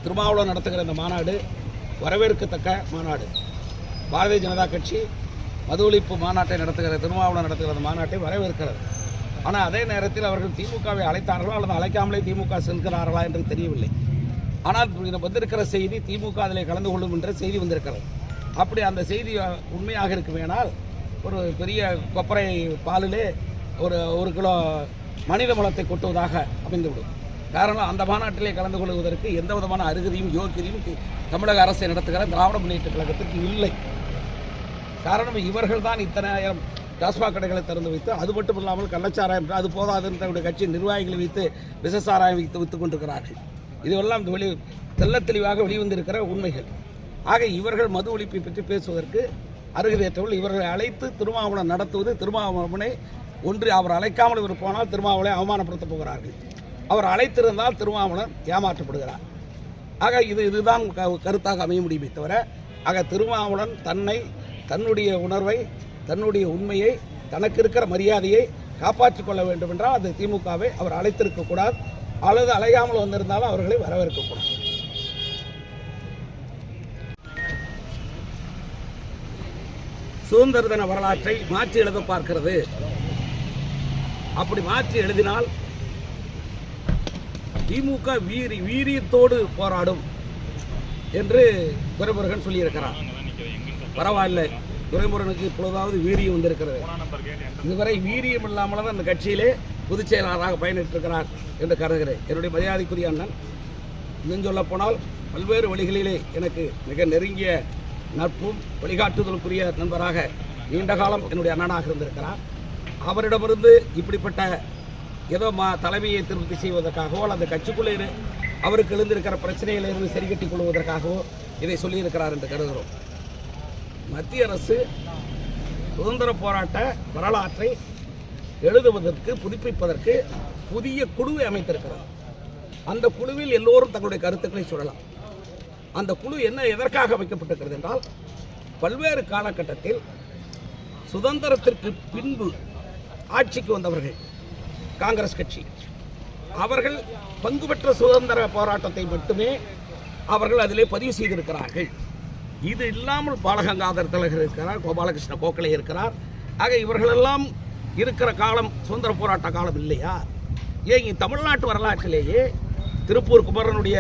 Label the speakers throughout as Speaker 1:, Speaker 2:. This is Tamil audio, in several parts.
Speaker 1: திருமாவளவன் நடத்துகிற இந்த மாநாடு வரவேற்கத்தக்க மாநாடு. பாரதிய ஜனதா கட்சி மது ஒழிப்பு மாநாட்டை நடத்துகிற திருமாவளவன் நடத்துகிற அந்த மாநாட்டை வரவேற்கிறது. ஆனால் அதே நேரத்தில் அவர்கள் திமுகவை அழைத்தார்களோ அல்லது அழைக்காமலே திமுக செல்கிறார்களா என்று தெரியவில்லை. ஆனால் வந்திருக்கிற செய்தி திமுக அதில் கலந்து கொள்ளும் என்ற செய்தி வந்திருக்கிறது. அப்படி அந்த செய்தி உண்மையாக இருக்குமேனால் ஒரு பெரிய கொப்பரை பாலிலே ஒரு கிலோ மனித மலத்தை கொட்டுவதாக அமைந்துவிடும். காரணம், அந்த மாநாட்டிலே கலந்து கொள்வதற்கு எந்த விதமான அருகதையும் யோக்கியதையும் தமிழக அரசை நடத்துகிற திராவிட முன்னேற்ற கழகத்திற்கு இல்லை. காரணம், இவர்கள் தான் இத்தனை டாஸ்மாக் கடைகளை திறந்து வைத்து, அது மட்டும் இல்லாமல் கள்ளச்சாராயம் அது போதாது தன்னுடைய கட்சி நிர்வாகிகளை வைத்து விசசாராயம் வைத்து விற்றுக் கொண்டிருக்கிறார்கள். இதுவெல்லாம் தெல்ல தெளிவாக வெளிவந்திருக்கிற உண்மைகள். ஆக இவர்கள் மது ஒழிப்பை பற்றி பேசுவதற்கு அருகதையற்றவர்கள். இவர்களை அழைத்து திருமாவளவன் நடத்துவது, திருமாவளவனை ஒன்று அவர் அழைக்காமல் இவர் போனால் திருமாவளவனை அவமானப்படுத்த போகிறார்கள். அவர் அழைத்திருந்தால் திருமாவளவன் ஏமாற்றப்படுகிறார். ஆக இதுதான் கருத்தாக அமைய முடியுமே தவிர, ஆக திருமாவளவன் தன்னுடைய உணர்வை, தன்னுடைய உண்மையை, தனக்கு இருக்கிற மரியாதையை காப்பாற்றிக் கொள்ள வேண்டும் என்றால் அது திமுகவை அவர் அழைத்திருக்கக்கூடாது, அல்லது அழையாமல் வந்திருந்தாலும் அவர்களை வரவேற்கக்கூடாது. சுதந்திர தின வரலாற்றை மாற்றி எழுத பார்க்கிறது. அப்படி மாற்றி எழுதினால் திமுக வீரியத்தோடு போராடும் என்று துரைமுருகன் சொல்லியிருக்கிறார். பரவாயில்லை, துரைமுருகனுக்கு இப்பொழுதாவது வீரியம் வந்திருக்கிறது. இதுவரை வீரியம் இல்லாமல் தான் அந்த கட்சியிலே பொதுச் செயலாளராக பயணித்திருக்கிறார் என்று கருதுகிறேன். என்னுடைய மரியாதைக்குரிய அண்ணன், இன்னும் சொல்ல போனால் பல்வேறு வழிகளிலே எனக்கு மிக நெருங்கிய நட்பும் வழிகாட்டுதலுக்குரிய நண்பராக நீண்ட காலம் என்னுடைய அண்ணனாக இருந்திருக்கிறார். அவரிடமிருந்து இப்படிப்பட்ட ஏதோ தலைமையை திருப்தி செய்வதற்காகவோ அல்லது கட்சிக்குள்ளே அவருக்கு எழுந்திருக்கிற பிரச்சனைகளிலிருந்து சரி கட்டிக் கொள்வதற்காகவோ இதை சொல்லியிருக்கிறார் என்று கருதுகிறோம். மத்திய அரசு சுதந்திர போராட்ட வரலாற்றை எழுதுவதற்கு, புதுப்பிப்பதற்கு புதிய குழுவை அமைத்திருக்கிறார். அந்த குழுவில் எல்லோரும் தங்களுடைய கருத்துக்களை சொல்லலாம். அந்த குழு எதற்காக அமைக்கப்பட்டிருக்கிறது என்றால், பல்வேறு காலகட்டத்தில் சுதந்திரத்திற்கு பின்பு ஆட்சிக்கு வந்தவர்கள் காங்கிரஸ் கட்சி, அவர்கள் பங்கு பெற்ற சுதந்திர போராட்டத்தை மட்டுமே அவர்கள் அதிலே பதிவு செய்திருக்கிறார்கள். இது இல்லாமல் பாலகங்காதர் திலகர் இருக்கிறார், கோபாலகிருஷ்ண கோகலே இருக்கிறார். ஆக இவர்களெல்லாம் இருக்கிற காலம் சுதந்திர போராட்ட காலம் இல்லையா? ஏன் தமிழ்நாட்டு வரலாற்றிலேயே திருப்பூர் குமரனுடைய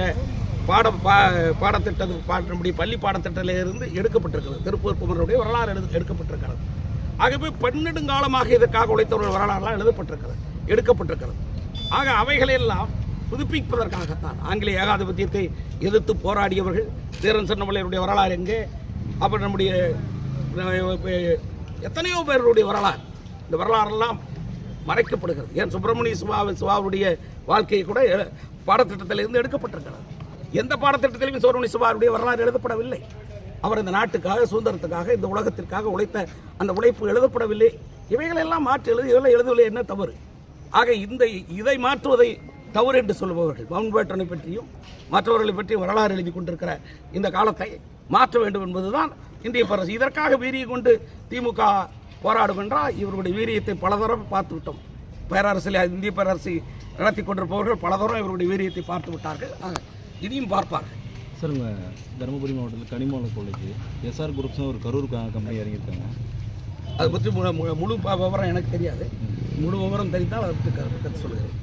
Speaker 1: பாடத்திட்டத்தினுடைய பள்ளி பாடத்திட்டத்திலிருந்து எடுக்கப்பட்டிருக்கிறது. திருப்பூர் குமரனுடைய வரலாறு எடுக்கப்பட்டிருக்கிறது. ஆகவே பன்னெடுங்காலமாக இதற்காக உழைத்தவர்கள் வரலாறுலாம் எடுக்கப்பட்டிருக்கிறது. ஆக அவைகளெல்லாம் புதுப்பிப்பதற்காகத்தான் ஆங்கிலேய ஏகாதிபத்தியத்தை எதிர்த்து போராடியவர்கள் தீரன் சின்னமலையுடைய வரலாறு எங்கே, அப்புறம் நம்முடைய எத்தனையோ பேருடைய வரலாறு, இந்த வரலாறெல்லாம் மறைக்கப்படுகிறது. ஏன் சுப்பிரமணிய சிவாவுடைய வாழ்க்கையை கூட பாடத்திட்டத்திலிருந்து எடுக்கப்பட்டிருக்கிறது. எந்த பாடத்திட்டத்திலையும் சுப்பிரமணிய சிவாவுடைய வரலாறு எழுதப்படவில்லை. அவர் இந்த நாட்டுக்காக, சுதந்திரத்துக்காக, இந்த உலகத்திற்காக உழைத்த அந்த உழைப்பு எழுதப்படவில்லை. இவைகளெல்லாம் மாற்றி எழுதவில்லை. என்ன தவறு? ஆக இதை மாற்றுவதை தவறு என்று சொல்பவர்கள் மவுண்ட்பேட்டனை பற்றியும் மற்றவர்களை பற்றியும் வரலாறு எழுதி கொண்டிருக்கிற இந்த காலத்தை மாற்ற வேண்டும் என்பதுதான் இந்திய அரசு. இதற்காக வீரியம் கொண்டு திமுக போராடும் என்றால் இவருடைய வீரியத்தை பலதரம் பார்த்து விட்டோம். பேரரசில் இந்திய பேரரசை நடத்தி கொண்டிருப்பவர்கள் பலதரம் இவருடைய வீரியத்தை பார்த்து விட்டார்கள். இதையும் பார்ப்பார்கள்.
Speaker 2: சார், தருமபுரி மாவட்டத்தில் கனிமவள கொள்ளைக்கு எஸ்ஆர் குரூப்ஸ் ஒரு கரூர் கம்பெனி இறங்கியிருக்காங்க.
Speaker 1: அதை பற்றி முழு விவரம் எனக்கு தெரியாது. முழு விவரம் தெரிந்தால் அதை பற்றி சொல்லுகிறேன்.